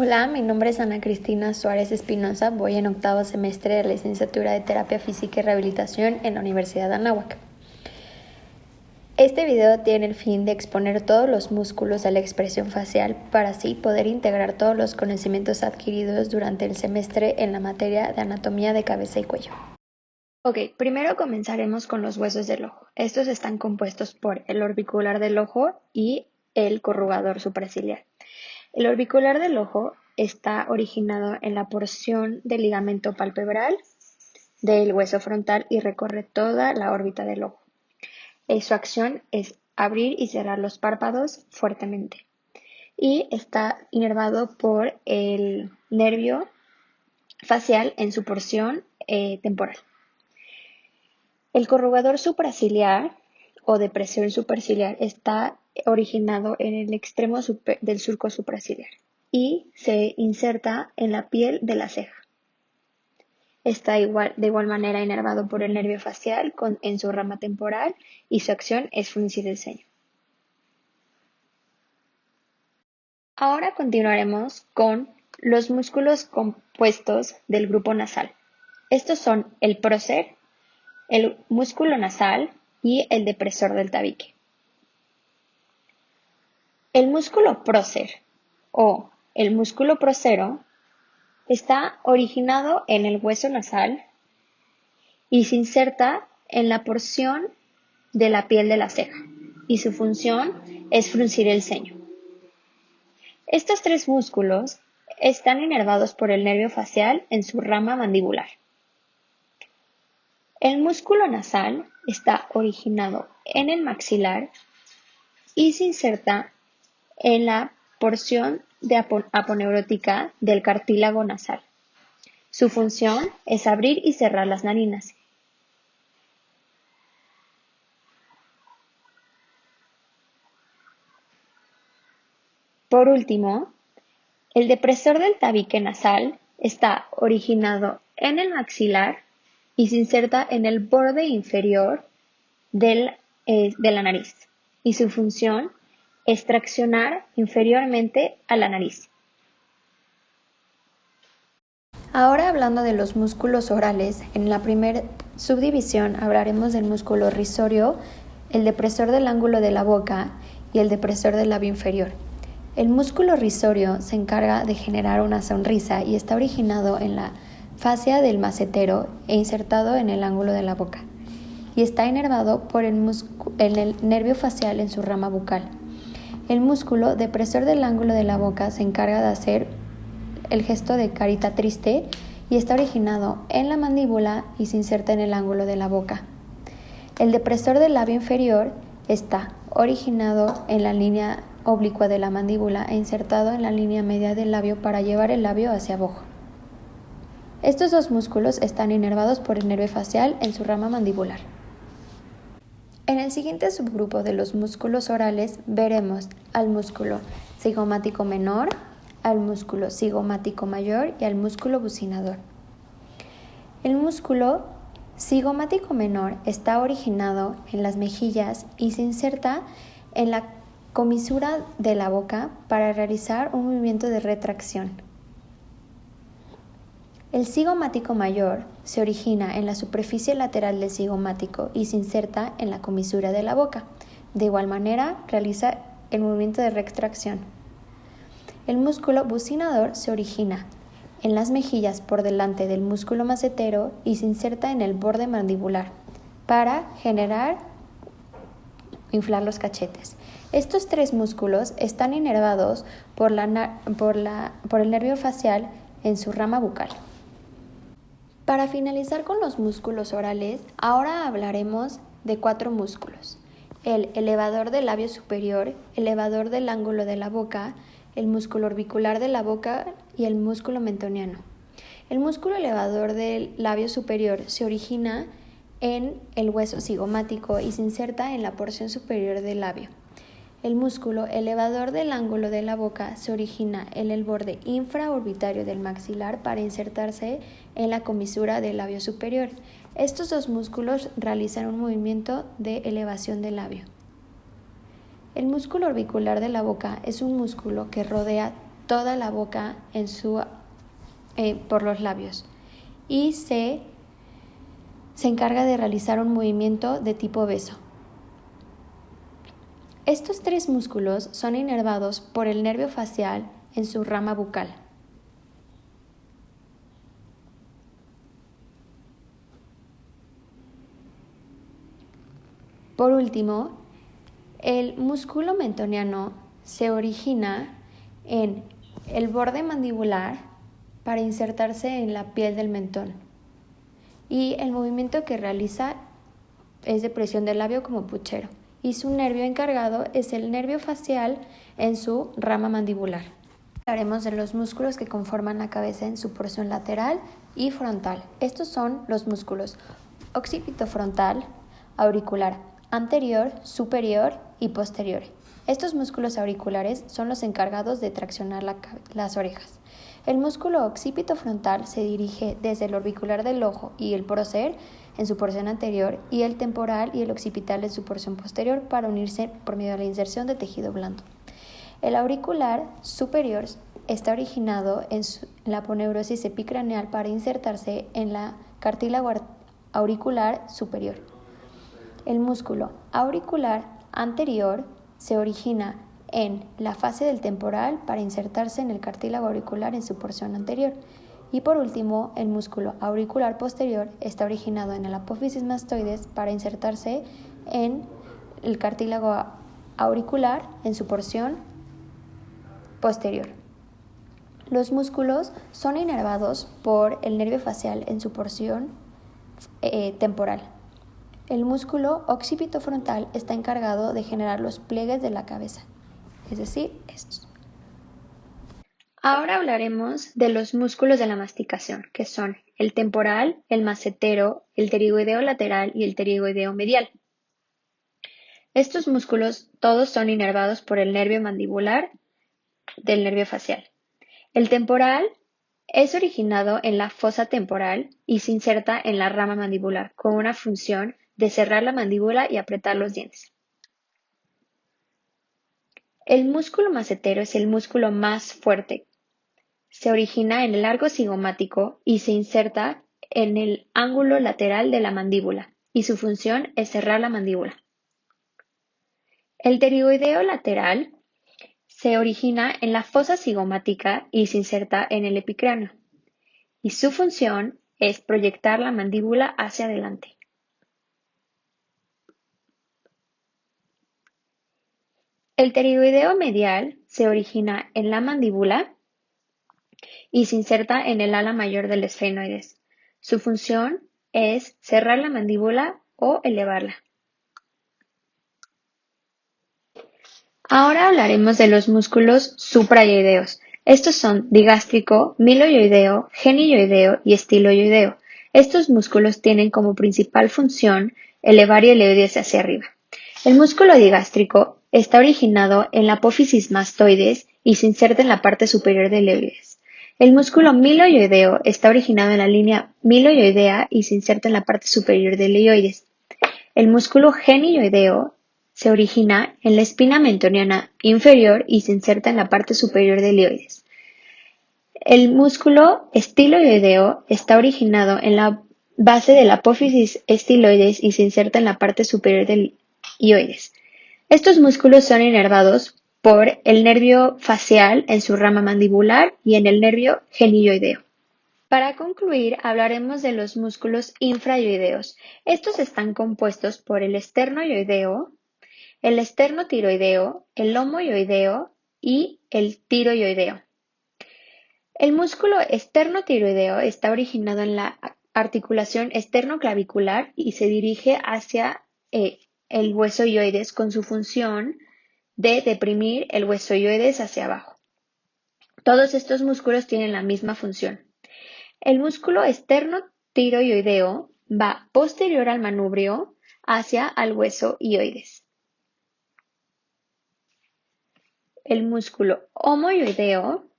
Hola, mi nombre es Ana Cristina Suárez Espinosa, voy en octavo semestre de la licenciatura de Terapia Física y Rehabilitación en la Universidad de Anáhuac. Este video tiene el fin de exponer todos los músculos de la expresión facial para así poder integrar todos los conocimientos adquiridos durante el semestre en la materia de anatomía de cabeza y cuello. Ok, primero comenzaremos con los huesos del ojo. Estos están compuestos por el orbicular del ojo y el corrugador supraciliar. El orbicular del ojo está originado en la porción del ligamento palpebral del hueso frontal y recorre toda la órbita del ojo. Su acción es abrir y cerrar los párpados fuertemente y está inervado por el nervio facial en su porción temporal. El corrugador supraciliar o depresión superciliar está originado en el extremo del surco supraciliar y se inserta en la piel de la ceja. Está de igual manera inervado por el nervio facial en su rama temporal y su acción es fruncir el ceño. Ahora continuaremos con los músculos compuestos del grupo nasal. Estos son el prócer, el músculo nasal y el depresor del tabique. El músculo prócer o el músculo prócero está originado en el hueso nasal y se inserta en la porción de la piel de la ceja y su función es fruncir el ceño. Estos tres músculos están inervados por el nervio facial en su rama mandibular. El músculo nasal está originado en el maxilar y se inserta en la porción aponeurótica del cartílago nasal. Su función es abrir y cerrar las narinas. Por último, el depresor del tabique nasal está originado en el maxilar y se inserta en el borde inferior de la nariz. Y su función es traccionar inferiormente a la nariz. Ahora hablando de los músculos orales, en la primera subdivisión hablaremos del músculo risorio, el depresor del ángulo de la boca y el depresor del labio inferior. El músculo risorio se encarga de generar una sonrisa y está originado en la fascia del macetero e insertado en el ángulo de la boca. Y está inervado por el nervio facial en su rama bucal. El músculo depresor del ángulo de la boca se encarga de hacer el gesto de carita triste y está originado en la mandíbula y se inserta en el ángulo de la boca. El depresor del labio inferior está originado en la línea oblicua de la mandíbula e insertado en la línea media del labio para llevar el labio hacia abajo. Estos dos músculos están inervados por el nervio facial en su rama mandibular. En el siguiente subgrupo de los músculos orales veremos al músculo cigomático menor, al músculo cigomático mayor y al músculo bucinador. El músculo cigomático menor está originado en las mejillas y se inserta en la comisura de la boca para realizar un movimiento de retracción. El cigomático mayor se origina en la superficie lateral del cigomático y se inserta en la comisura de la boca. De igual manera, realiza el movimiento de retracción. El músculo bucinador se origina en las mejillas por delante del músculo macetero y se inserta en el borde mandibular para inflar los cachetes. Estos tres músculos están inervados por el nervio facial en su rama bucal. Para finalizar con los músculos orales, ahora hablaremos de 4 músculos: el elevador del labio superior, elevador del ángulo de la boca, el músculo orbicular de la boca y el músculo mentoniano. El músculo elevador del labio superior se origina en el hueso cigomático y se inserta en la porción superior del labio. El músculo elevador del ángulo de la boca se origina en el borde infraorbitario del maxilar para insertarse en la comisura del labio superior. Estos dos músculos realizan un movimiento de elevación del labio. El músculo orbicular de la boca es un músculo que rodea toda la boca por los labios y se encarga de realizar un movimiento de tipo beso. Estos tres músculos son inervados por el nervio facial en su rama bucal. Por último, el músculo mentoniano se origina en el borde mandibular para insertarse en la piel del mentón. Y el movimiento que realiza es de presión del labio como puchero. Y su nervio encargado es el nervio facial en su rama mandibular. Hablaremos de los músculos que conforman la cabeza en su porción lateral y frontal. Estos son los músculos occipito frontal, auricular anterior, superior y posterior. Estos músculos auriculares son los encargados de traccionar las orejas. El músculo occipito frontal se dirige desde el orbicular del ojo y el prócer en su porción anterior y el temporal y el occipital en su porción posterior para unirse por medio de la inserción de tejido blando. El auricular superior está originado en la aponeurosis epicraneal para insertarse en la cartílago auricular superior. El músculo auricular anterior se origina en la fase del temporal para insertarse en el cartílago auricular en su porción anterior. Y por último, el músculo auricular posterior está originado en el apófisis mastoides para insertarse en el cartílago auricular en su porción posterior. Los músculos son inervados por el nervio facial en su porción temporal. El músculo occipito frontal está encargado de generar los pliegues de la cabeza, es decir, estos. Ahora hablaremos de los músculos de la masticación, que son el temporal, el macetero, el pterigoideo lateral y el pterigoideo medial. Estos músculos todos son inervados por el nervio mandibular del nervio facial. El temporal es originado en la fosa temporal y se inserta en la rama mandibular con una función de cerrar la mandíbula y apretar los dientes. El músculo macetero es el músculo más fuerte. Se origina en el arco cigomático y se inserta en el ángulo lateral de la mandíbula y su función es cerrar la mandíbula. El pterigoideo lateral se origina en la fosa cigomática y se inserta en el epicráneo y su función es proyectar la mandíbula hacia adelante. El pterigoideo medial se origina en la mandíbula y se inserta en el ala mayor del esfenoides. Su función es cerrar la mandíbula o elevarla. Ahora hablaremos de los músculos suprayoideos. Estos son digástrico, miloioideo, genioideo y estiloioideo. Estos músculos tienen como principal función elevar el ileoides hacia arriba. El músculo digástrico está originado en la apófisis mastoides y se inserta en la parte superior del ileoides. El músculo miloioideo está originado en la línea miloioidea y se inserta en la parte superior del ileoides. El músculo genioideo se origina en la espina mentoniana inferior y se inserta en la parte superior del ileoides. El músculo estiloioideo está originado en la base de la apófisis estiloides y se inserta en la parte superior del ioides. Estos músculos son inervados por el nervio facial en su rama mandibular y en el nervio genioideo. Para concluir, hablaremos de los músculos infrayoideos. Estos están compuestos por el esternoioideo, el esternotiroideo, el lomoioideo y el tiroioideo. El músculo esternotiroideo está originado en la articulación esternoclavicular y se dirige hacia el hueso ioides con su función de deprimir el hueso ioides hacia abajo. Todos estos músculos tienen la misma función. El músculo esternotiroideo va posterior al manubrio hacia el hueso ioides. El músculo homoioideo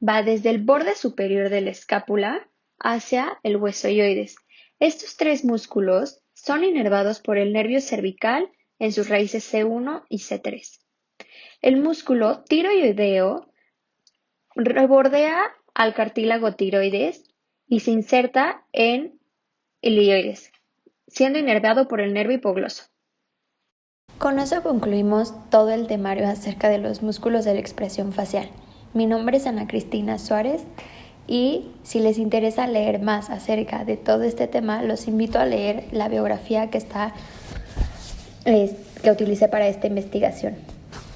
va desde el borde superior de la escápula hacia el hueso ioides. Estos tres músculos son inervados por el nervio cervical en sus raíces C1 y C3. El músculo tiroideo Rebordea al cartílago tiroides y se inserta en el ilioides, siendo inervado por el nervio hipogloso. Con eso concluimos todo el temario acerca de los músculos de la expresión facial. Mi nombre es Ana Cristina Suárez y si les interesa leer más acerca de todo este tema, los invito a leer la biografía que utilicé para esta investigación.